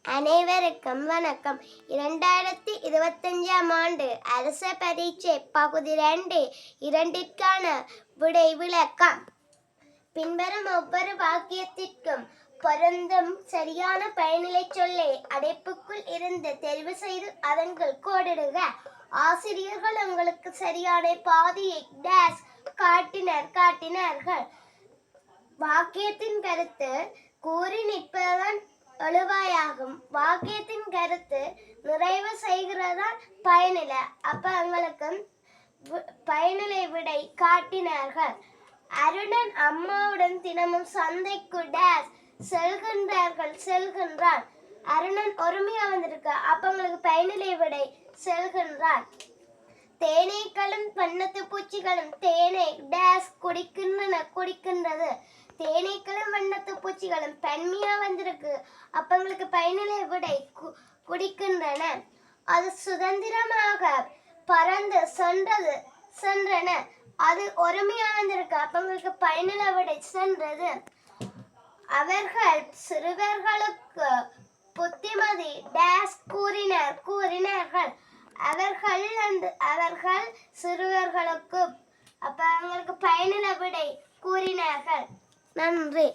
அனைவருக்கும் வணக்கம். 2025ஆம் ஆண்டு அரச பரீட்சை பகுதி 2 விடை விளக்கம். பின்வரும் ஒவ்வொரு வாக்கியத்திற்கும் பொருந்தும் சரியான பயனிலை சொல்லை அடைப்புக்குள் இருந்து தெரிவு செய்து அதன்கள் கோடிடுக. ஆசிரியர்கள் உங்களுக்கு சரியான பாதையை காட்டினார்கள். வாக்கியத்தின் கருத்து கூறி நிற்பதுதான் எழுவாயாகும். வாக்கியத்தின் கருத்து நிறைவு செய்கிறதான் பயனிலை. அப்ப எங்களுக்கு பயனிலை விடை காட்டினார்கள். அருணன் அம்மாவுடன் தினமும் சந்தைக்கு செல்கின்றான். அருணன் ஒருமையா வந்திருக்கு. அப்ப உங்களுக்கு பயனிலை விடை செல்கின்றான். தேனீக்களும் வண்ணத்து பூச்சிகளும் தேனை குடிக்கின்றது. தேனீக்களும் வண்ணத்து பூச்சிகளும் பெண்மையா வந்திருக்கு. அப்ப உங்களுக்கு பயனிலை விடை குடிக்கின்றன. அது சுதந்திரமாக பறந்து சென்றன. அது ஒருமையா வந்திருக்கு. அப்ப உங்களுக்கு பயனிலை விடை சென்றது. அவர்கள் சிறுவர்களுக்கு புத்திமதி கூறினார்கள். அவர்கள் சிறுவர்களுக்கு அப்ப அவங்களுக்கு பயனிலை விடை கூறினார்கள். நன்றி.